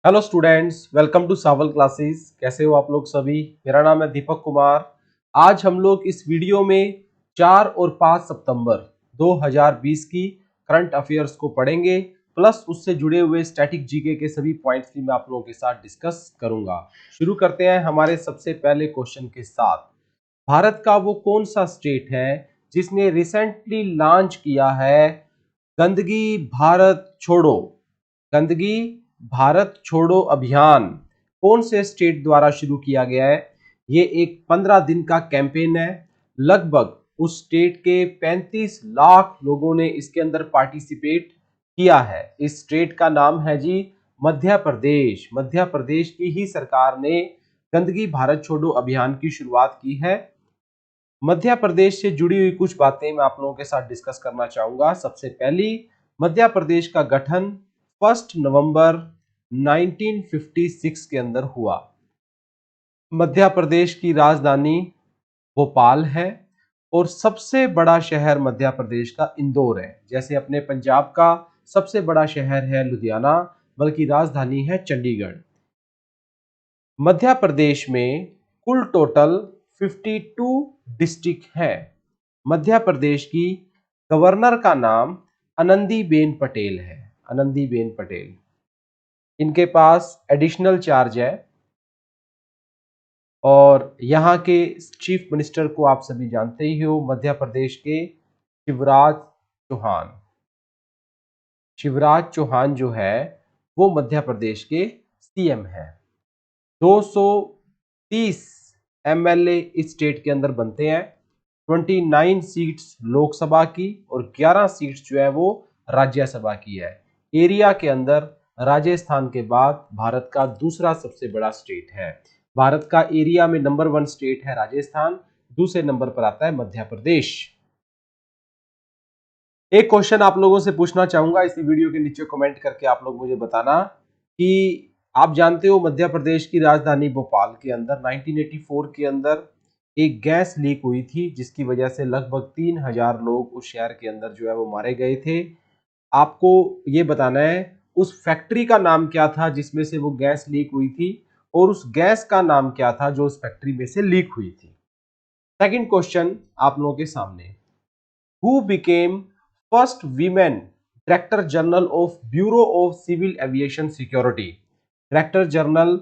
Hello students, welcome to Saval classes. कैसे हो आप लोग सभी? मेरा नाम है दीपक कुमार। आज हम लोग इस वीडियो में 4 और 5 सितंबर 2020 की करंट अफेयर्स को पढ़ेंगे, प्लस उससे जुड़े हुए स्टैटिक जीके के सभी पॉइंट्स भी मैं आप लोगों के साथ डिस्कस करूंगा। शुरू करते हैं हमारे सबसे पहले क्वेश्चन के साथ। भारत का वो कौन सा स्टेट है जिसने रिसेंटली लॉन्च किया है गंदगी भारत छोड़ो गंदगी भारत छोड़ो अभियान? कौन से स्टेट द्वारा शुरू किया गया है? ये एक 15 दिन का कैंपेन है। लगभग उस स्टेट के 35 लाख लोगों ने इसके अंदर पार्टिसिपेट किया है। इस स्टेट का नाम है जी मध्य प्रदेश। मध्य प्रदेश की ही सरकार ने गंदगी भारत छोड़ो अभियान की शुरुआत की है। मध्य प्रदेश से जुड़ी हुई कुछ बातें मैं आप लोगों के साथ डिस्कस करना चाहूंगा। सबसे पहली, मध्य प्रदेश का गठन 1 नवंबर 1956 के अंदर हुआ। मध्य प्रदेश की राजधानी भोपाल है और सबसे बड़ा शहर मध्य प्रदेश का इंदौर है। जैसे अपने पंजाब का सबसे बड़ा शहर है लुधियाना, बल्कि राजधानी है चंडीगढ़। मध्य प्रदेश में कुल टोटल 52 डिस्ट्रिक्ट है। मध्य प्रदेश की गवर्नर का नाम आनंदीबेन पटेल है। आनंदीबेन पटेल। इनके पास एडिशनल चार्ज है और यहाँ के चीफ मिनिस्टर को आप सभी जानते ही हो, मध्य प्रदेश के शिवराज चौहान। शिवराज चौहान जो है वो मध्य प्रदेश के सीएम है। 230 एमएलए इस स्टेट के अंदर बनते हैं। 29 सीट्स लोकसभा की और 11 सीट्स जो है वो राज्यसभा की है। एरिया के अंदर राजस्थान के बाद भारत का दूसरा सबसे बड़ा स्टेट है। भारत का एरिया में नंबर 1 स्टेट है राजस्थान, दूसरे नंबर पर आता है मध्य प्रदेश। एक क्वेश्चन आप लोगों से पूछना चाहूंगा, इसी वीडियो के नीचे कमेंट करके आप लोग मुझे बताना कि आप जानते हो मध्य प्रदेश की राजधानी भोपाल के अंदर 1984 के अंदर एक गैस लीक हुई थी, जिसकी वजह से लगभग 3000 लोग उस शहर के अंदर जो है वो मारे गए थे। आपको ये बताना है उस फैक्ट्री का नाम क्या था जिसमें से वो गैस लीक हुई थी, और उस गैस का नाम क्या था जो उस फैक्ट्री में से लीक हुई थी। सेकंड क्वेश्चन आप लोगों के सामने, who became first women director general of bureau of civil aviation security? Director general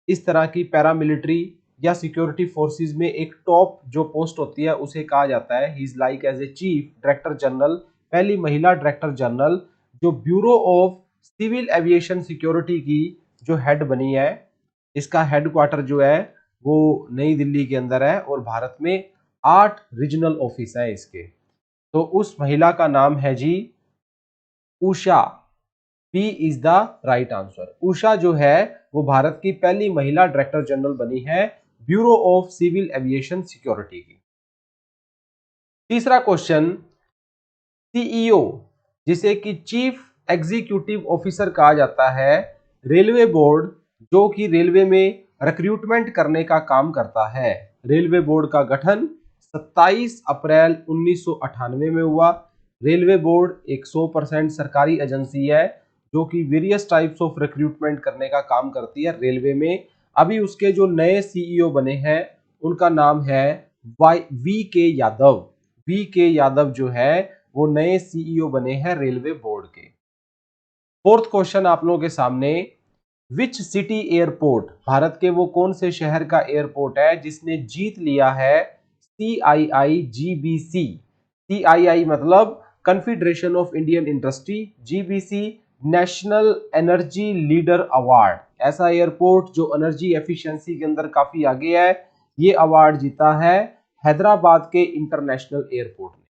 इस तरह की पैरामिलिट्री या सिक्योरिटी फोर्सेस में एक टॉप जो पोस्ट होती है उसे कहा जाता है। He is like as a chief director general, पहली महिला डायरेक्टर जनरल जो bureau of civil aviation security की जो हेड बनी है। इसका हेडक्वार्टर जो है वो नई दिल्ली के अंदर है और भारत में 8 रीजनल ऑफिस है इसके। तो उस महिला का नाम है जी Usha. P is the right answer. Usha जो है वो भारत की पहली महिला डायरेक्टर जनरल बनी है bureau of civil aviation security की। तीसरा क्वेश्चन, सीईओ जिसे कि चीफ एग्जीक्यूटिव ऑफिसर कहा जाता है, रेलवे बोर्ड जो कि रेलवे में रिक्रूटमेंट करने का काम करता है। रेलवे बोर्ड का गठन 27 अप्रैल 1998 में हुआ। रेलवे बोर्ड एक 100% सरकारी एजेंसी है जो कि वेरियस टाइप्स ऑफ रिक्रूटमेंट करने का काम करती है रेलवे में। अभी उसके जो नए सीईओ बने हैं उनका नाम है वी के यादव। वी के यादव जो है वो नए सीईओ बने हैं रेलवे बोर्ड के। फोर्थ क्वेश्चन आप लोगों के सामने, विच सिटी एयरपोर्ट, भारत के वो कौन से शहर का एयरपोर्ट है जिसने जीत लिया है CII-GBC? CII मतलब confederation of Indian industry, GBC national energy leader award. ऐसा एयरपोर्ट जो एनर्जी एफिशिएंसी के अंदर काफी आगे है, ये अवार्ड जीता है हैदराबाद के इंटरनेशनल एयरपोर्ट ने।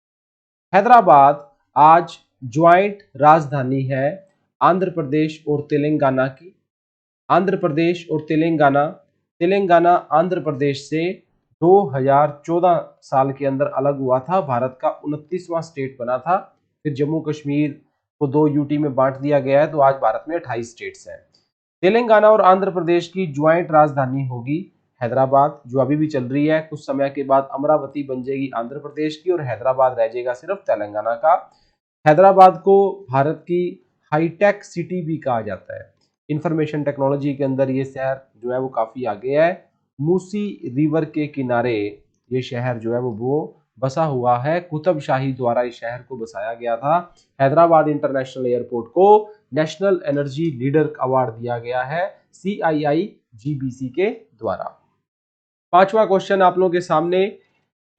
हैदराबाद आज ज्वाइंट राजधानी है आंध्र प्रदेश और तेलंगाना की। आंध्र प्रदेश और तेलंगाना, तेलंगाना आंध्र प्रदेश से 2014 साल के अंदर अलग हुआ था। भारत का 29वां स्टेट बना था। फिर जम्मू कश्मीर को 2 यूटी में बांट दिया गया है, तो आज भारत में 28 स्टेट्स हैं। तेलंगाना और आंध्र प्रदेश की ज्वाइंट राजधानी होगी हैदराबाद, जो अभी भी चल रही है। कुछ समय के बाद अमरावती बन जाएगी आंध्र प्रदेश की और हैदराबाद रह जाएगा सिर्फ तेलंगाना का। हैदराबाद को भारत की हाईटेक सिटी भी कहा जाता है। इंफॉर्मेशन टेक्नोलॉजी के अंदर ये शहर जो है वो काफी आगे है। मूसी रिवर के किनारे ये शहर जो है वो बसा हुआ है। कुतुब शाही द्वारा इस शहर को बसाया गया था। हैदराबाद इंटरनेशनल एयरपोर्ट को नेशनल एनर्जी लीडर अवार्ड दिया गया है CII-GBC के द्वारा। पांचवा क्वेश्चन आप लोगों के सामने,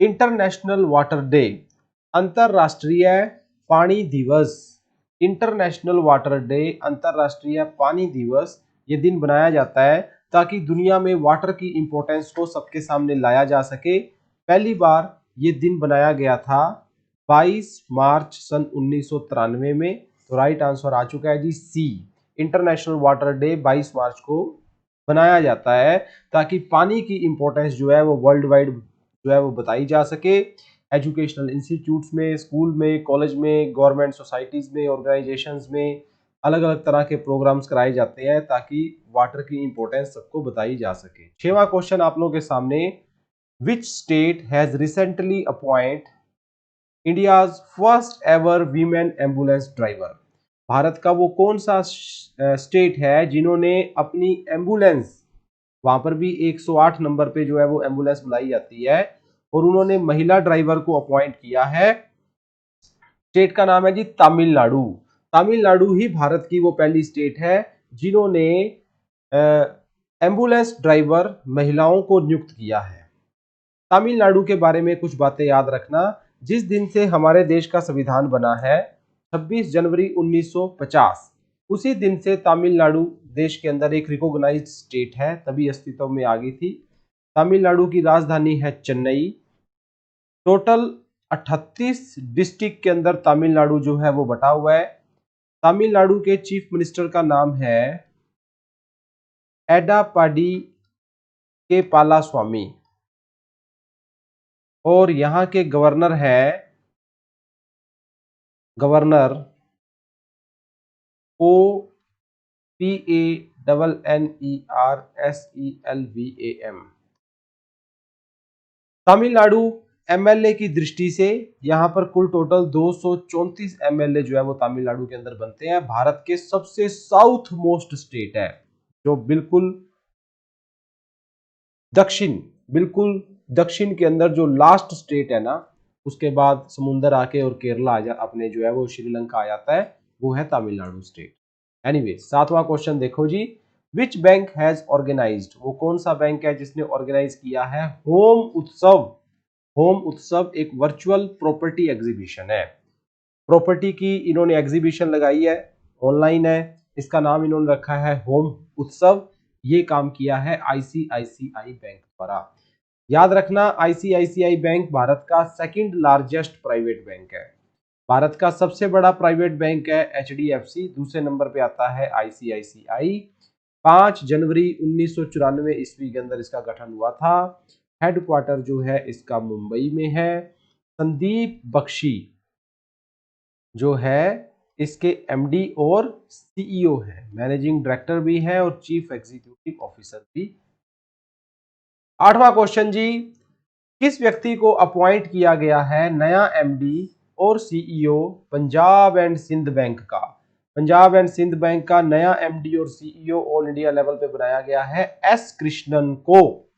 इंटरनेशनल वाटर डे, अंतरराष्ट्रीय पानी दिवस। इंटरनेशनल वाटर डे, अंतरराष्ट्रीय पानी दिवस, ये दिन बनाया जाता है ताकि दुनिया में वाटर की इंपॉर्टेंस को सबके सामने लाया जा सके। पहली बार ये दिन बनाया गया था 22 मार्च सन 1993 में। तो राइट आंसर आ चुका है जी सी। इंटरनेशनल वाटर डे 22 मार्च को बनाया जाता है ताकि पानी की इंपॉर्टेंस जो है वो वर्ल्ड वाइड जो है वो बताई जा सके। एजुकेशनल इंस्टीट्यूट्स में, स्कूल में, कॉलेज में, गवर्नमेंट सोसाइटीज में, ऑर्गेनाइजेशंस में अलग अलग तरह के प्रोग्राम्स कराए जाते हैं ताकि वाटर की इंपॉर्टेंस सबको बताई जा सके। छठवां क्वेश्चन आप लोगों के सामने, which state has recently appoint India's first ever women ambulance driver. Bharat का वो कौन सा स्टेट है जिन्होंने अपनी एम्बुलेंस, वहां पर भी 108 नंबर पे जो है वो एम्बुलेंस बुलाई जाती है, और उन्होंने महिला ड्राइवर को अपॉइंट किया है। स्टेट का नाम है जी तमिलनाडु। तमिलनाडु ही भारत की वो पहली स्टेट है जिन्होंने एम्बुलेंस ड्राइवर महिलाओं को नियुक्त किया है। तमिलनाडु के बारे में कुछ बातें याद रखना। जिस दिन से हमारे देश का संविधान बना है 26 जनवरी 1950, उसी दिन से तमिलनाडु देश के अंदर एक रिकॉग्नाइज्ड स्टेट है, तभी अस्तित्व में आ गई थी। तमिलनाडु की राजधानी है चेन्नई। टोटल 38 डिस्ट्रिक्ट के अंदर तमिलनाडु जो है वो बटा हुआ है। तमिलनाडु के चीफ मिनिस्टर का नाम है एडापाडी के पालास्वामी, और यहाँ के गवर्नर है गवर्नर OPANNERSELVAM। तमिलनाडु MLA की दृष्टि से यहाँ पर कुल टोटल 234 MLA जो है वो तमिलनाडु के अंदर बनते हैं। भारत के सबसे साउथ मोस्ट स्टेट है, जो बिल्कुल दक्षिण के अंदर जो लास्ट स्टेट है ना, उसके बाद समुंदर आके और केरला अपने जो है वो श्रीलंका आ जाता है, वो है तमिलनाडु स्टेट। एनीवे, सातवां क्वेश्चन देखो जी, विच बैंक हैज ऑर्गेनाइज्ड, वो कौन सा बैंक है जिसने ऑर्गेनाइज किया है होम उत्सव। होम उत्सव एक वर्चुअल प्रॉपर्टी एग्जीबिशन है। प्रॉपर्टी की इन्होंने एग्जीबिशन लगाई है, ऑनलाइन है, इसका नाम इन्होंने रखा है होम उत्सव। ये काम किया है ICICI बैंक द्वारा। याद रखना, ICICI बैंक भारत का सेकंड लार्जेस्ट प्राइवेट बैंक है। भारत का सबसे बड़ा प्राइवेट बैंक है HDFC, दूसरे नंबर पे आता है ICICI। 5 जनवरी 1994 ईस्वी के अंदर इसका गठन हुआ था। हेडक्वार्टर जो है इसका मुंबई में है। संदीप बख्शी जो है इसके MD और CEO है, मैनेजिंग डायरेक्टर भी है और चीफ एग्जीक्यूटिव ऑफिसर भी। आठवां क्वेश्चन जी, किस व्यक्ति को अपॉइंट किया गया है नया MD और CEO Punjab and Sind bank का। पंजाब एंड सिंध बैंक का नया MD और CEO ऑल इंडिया लेवल पे बनाया गया है S कृष्णन को।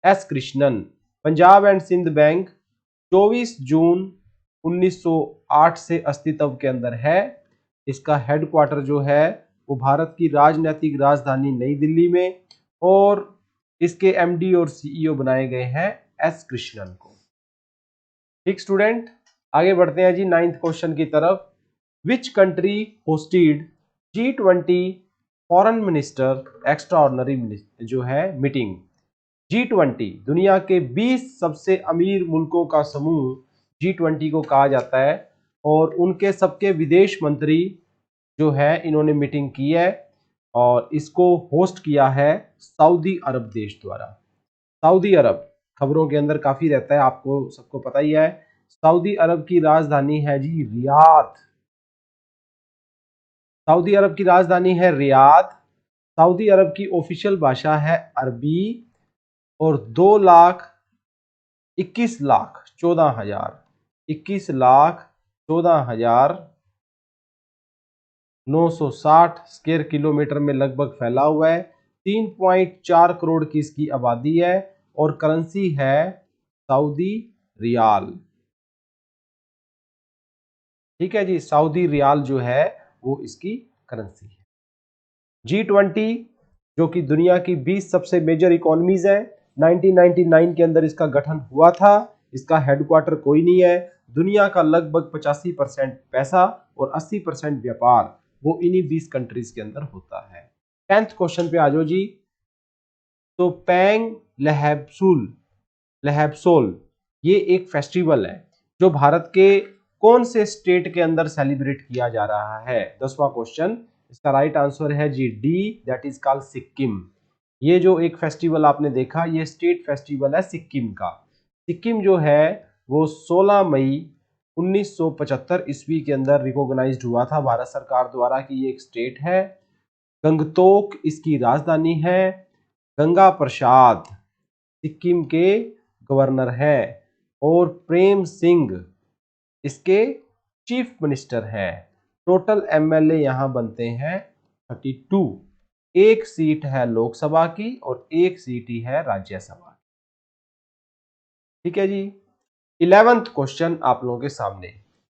S Krishnan. Punjab and Sind bank 24 जून 1908 से अस्तित्व के अंदर है। इसका हेडक्वार्टर जो है वो भारत की राजनीतिक राजधानी नई दिल्ली में, और इसके MD और CEO बनाए गए हैं S कृष्णन को। ठीक स्टूडेंट, आगे बढ़ते हैं जी 9th क्वेश्चन की तरफ। Which country hosted G20 foreign minister extraordinary जो है मीटिंग। G20 दुनिया के 20 सबसे अमीर मुल्कों का समूह G20 को कहा जाता है, और उनके सबके विदेश मंत्री जो है इन्होंने मीटिंग की है, और इसको होस्ट किया है सऊदी अरब देश द्वारा। सऊदी अरब खबरों के अंदर काफी रहता है, आपको सबको पता ही है। सऊदी अरब की राजधानी है जी रियाद। सऊदी अरब की राजधानी है रियाद। सऊदी अरब की ऑफिशियल भाषा है अरबी, और 2,21,14,000 960 स्क्वायर किलोमीटर में लगभग फैला हुआ है। 3.4 करोड़ की इसकी आबादी है और करेंसी है सऊदी रियाल। ठीक है जी, सऊदी रियाल जो है वो इसकी करेंसी है। G20 जो कि दुनिया की 20 सबसे मेजर इकोनॉमीज है, 1999 के अंदर इसका गठन हुआ था। इसका हेडक्वार्टर कोई नहीं है। दुनिया का लगभग 85% पैसा और 80% व्यापार वो इन्हीं 20 कंट्रीज के अंदर होता है। 10th क्वेश्चन पे आ जाओ जी। तो पैंग लहैब्सोल ये एक फेस्टिवल है जो भारत के कौन से स्टेट के अंदर सेलिब्रेट किया जा रहा है? 10वां क्वेश्चन, इसका राइट आंसर है G D, that is called Sikkim. ये जो एक फेस्टिवल आपने देखा, ये स्टेट फेस्टिवल है सिक्किम का। सिक्किम जो है वो 16 मई 1975 ईस्वी के अंदर रिकॉग्नाइज्ड हुआ था भारत सरकार द्वारा कि ये एक स्टेट है। गंगटोक इसकी राजधानी है। गंगा प्रसाद सिक्किम के गवर्नर हैं और प्रेम सिंह इसके चीफ मिनिस्टर हैं। टोटल एमएलए यहां बनते हैं 32। एक सीट है लोकसभा की और एक सीट ही है राज्यसभा की। ठीक है जी। 11th क्वेश्चन आप लोगों के सामने।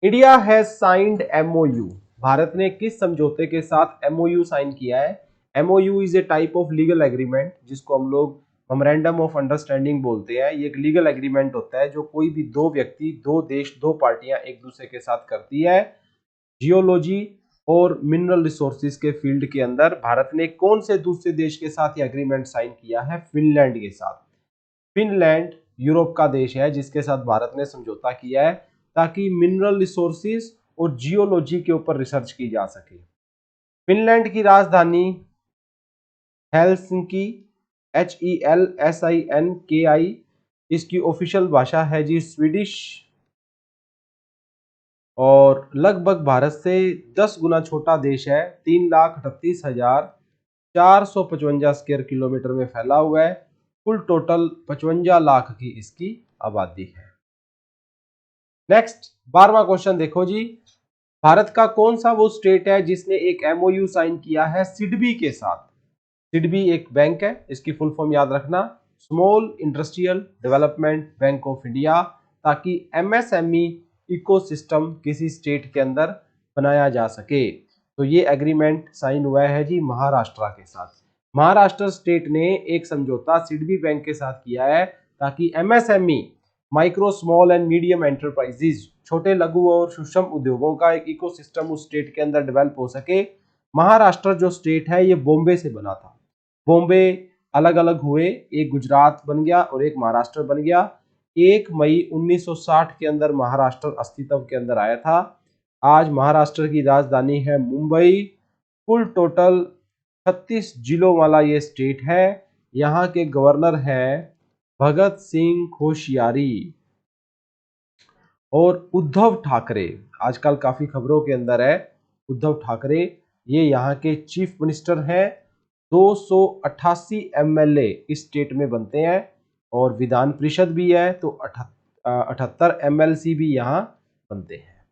India has signed MOU. Bharat ने किस समझौते के साथ एमओयू साइन किया है? MOU is a type of legal agreement जिसको हम लोग मेमोरेंडम ऑफ अंडरस्टैंडिंग बोलते हैं। ये एक लीगल एग्रीमेंट होता है जो कोई भी दो व्यक्ति, दो देश, दो पार्टियां एक दूसरे के साथ करती है। जियोलॉजी और मिनरल रिसोर्सेज के फील्ड के अंदर भारत ने कौन से दूसरे देश के साथ ये एग्रीमेंट साइन किया है? फिनलैंड के साथ। फिनलैंड यूरोप का देश है जिसके साथ भारत ने समझौता किया है ताकि मिनरल रिसोर्सेज और जियोलॉजी के ऊपर रिसर्च की जा सके। फिनलैंड की राजधानी हेलसिंकी, HELSINKI। इसकी ऑफिशियल भाषा है जी स्वीडिश और लगभग भारत से 10 गुना छोटा देश है। 3,38,455 स्क्वायर किलोमीटर में फैला हुआ है। कुल टोटल 55 लाख की इसकी आबादी है। नेक्स्ट 12वां क्वेश्चन देखो जी। भारत का कौन सा वो स्टेट है जिसने एक एमओयू साइन किया है सिडबी के साथ? सिडबी एक बैंक है, इसकी फुल फॉर्म याद रखना, small industrial development bank of India, ताकि एमएसएमई इकोसिस्टम किसी स्टेट के अंदर बनाया जा सके। तो ये एग्रीमेंट साइन हुआ है जी महाराष्ट्र के साथ। महाराष्ट्र स्टेट ने एक समझौता सिडबी बैंक के साथ किया है ताकि MSME, micro small and medium enterprises, छोटे लघु और सूक्ष्म उद्योगों का एक इकोसिस्टम उस स्टेट के अंदर डेवलप हो सके। महाराष्ट्र जो स्टेट है ये बॉम्बे से बना था। बॉम्बे अलग अलग हुए, एक गुजरात बन गया और एक महाराष्ट्र बन गया। 1 मई 1960 के अंदर महाराष्ट्र अस्तित्व के अंदर आया था। आज महाराष्ट्र की राजधानी है मुंबई। कुल टोटल 36 जिलों वाला ये स्टेट है। यहाँ के गवर्नर है भगत सिंह कोश्यारी। और उद्धव ठाकरे आजकल काफी खबरों के अंदर है। उद्धव ठाकरे ये यहाँ के चीफ मिनिस्टर हैं। 288 एमएलए इस स्टेट में बनते हैं और विधान परिषद भी है तो 78 एमएलसी भी यहाँ बनते हैं।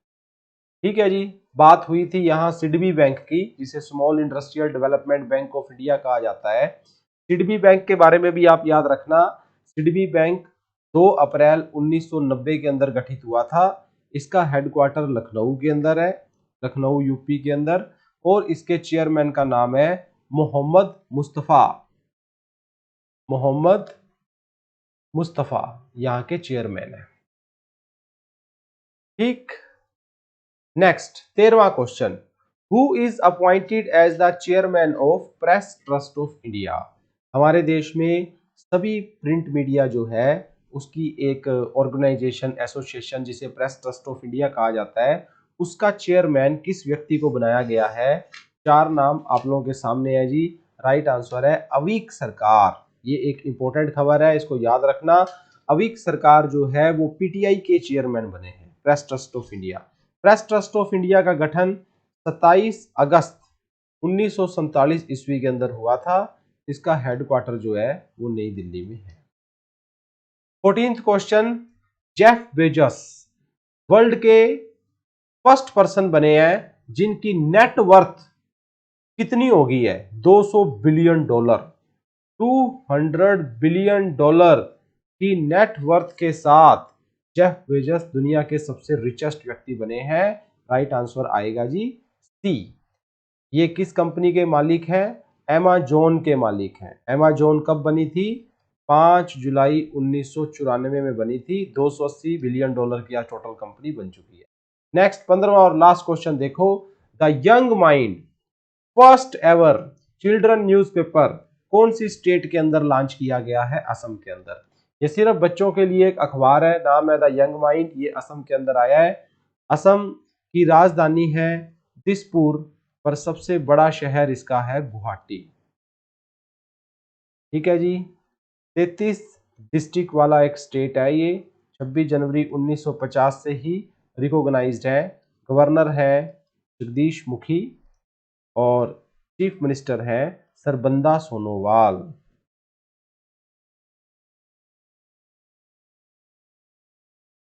ठीक है जी। बात हुई थी यहाँ सिडबी बैंक की जिसे small industrial development bank of India कहा जाता है। सिडबी बैंक के बारे में भी आप याद रखना। सिडबी बैंक 2 अप्रैल 1990 के अंदर गठित हुआ था। इसका हेडक्वार्टर लखनऊ के अंदर है, लखनऊ यूपी के अंदर, और इसके चेयरमैन का नाम है मोहम्मद मुस्तफा। मोहम्मद मुस्तफा यहाँ के चेयरमैन है। ठीक। नेक्स्ट 13वां question. Who is appointed as the chairman of press trust of India? हमारे देश में सभी प्रिंट मीडिया जो है उसकी एक ऑर्गेनाइजेशन, एसोसिएशन जिसे प्रेस ट्रस्ट ऑफ इंडिया कहा जाता है, उसका चेयरमैन किस व्यक्ति को बनाया गया है? 4 नाम आप लोगों के सामने है जी। राइट आंसर है अवीक सरकार। ये एक इंपॉर्टेंट खबर है, इसको याद रखना। अवीक सरकार जो है वो पीटीआई के चेयरमैन बने हैं press trust of India. Press trust of India का गठन 27 अगस्त 1947 ईस्वी के अंदर हुआ था। इसका हेडक्वार्टर जो है वो नई दिल्ली में है। 14th question. Jeff Bezos world के फर्स्ट पर्सन बने हैं जिनकी नेट वर्थ कितनी होगी है? 200 बिलियन डॉलर। 200 बिलियन डॉलर की नेट वर्थ के साथ जेफ बेजोस दुनिया के सबसे रिचेस्ट व्यक्ति बने हैं। राइट आंसर आएगा जी सी। ये किस कंपनी के मालिक हैं? अमेज़न के मालिक हैं। अमेज़न कब बनी थी? 5 जुलाई 1994 में बनी थी। 280 बिलियन डॉलर की आज टोटल कंपनी बन चुकी है। नेक्स्ट 15वां और लास्ट क्वेश्चन देखो। The young mind first ever children newspaper कौन सी स्टेट के अंदर लॉन्च किया गया है? असम के अंदर। ये सिर्फ बच्चों के लिए एक अखबार है, नाम है द यंग माइंड। ये असम के अंदर आया है। असम की राजधानी है दिसपुर, पर सबसे बड़ा शहर इसका है गुवाहाटी। ठीक है जी। 33 डिस्ट्रिक्ट वाला एक स्टेट है ये। 26 जनवरी 1950 से ही रिकॉग्नाइज्ड है। गवर्नर है जगदीश मुखी और चीफ मिनिस्टर है सरबंदा सोनोवाल।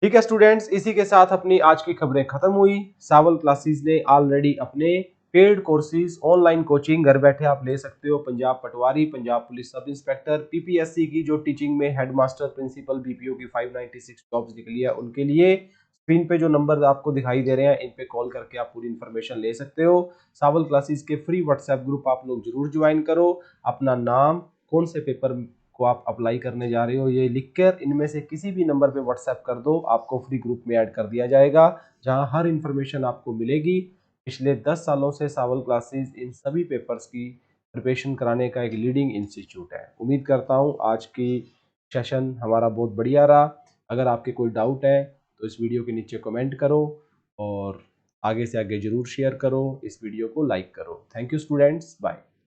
ठीक है स्टूडेंट्स, इसी के साथ अपनी आज की खबरें खत्म हुई। सावल क्लासेस ने ऑलरेडी अपने पेड कोर्सेज ऑनलाइन कोचिंग घर बैठे आप ले सकते हो। Punjab Patwari, Punjab police sub inspector, PPSC की जो टीचिंग में हेडमास्टर, प्रिंसिपल, बीपीओ की 596 जॉब्स निकली है, उनके लिए स्क्रीन पे जो नंबर आपको दिखाई दे रहे हैं, इन पे कॉल करके आप पूरी इन्फॉर्मेशन ले सकते हो। सावल क्लासेस के फ्री व्हाट्सएप ग्रुप आप लोग जरूर ज्वाइन करो। अपना नाम, कौन से पेपर को आप अप्लाई करने जा रहे हो, ये लिखकर इनमें से किसी भी नंबर पे व्हाट्सएप कर दो, आपको फ्री ग्रुप में ऐड कर दिया जाएगा, जहां हर इंफॉर्मेशन आपको मिलेगी। पिछले 10 सालों से सावल क्लासेस इन सभी पेपर्स की प्रिपरेशन कराने का एक लीडिंग इंस्टीट्यूट है। उम्मीद करता हूं आज की सेशन हमारा बहुत बढ़िया रहा। अगर आपके कोई डाउट है तो इस वीडियो के नीचे कमेंट करो और आगे से आगे जरूर शेयर करो, इस वीडियो को लाइक करो। Thank you students, bye.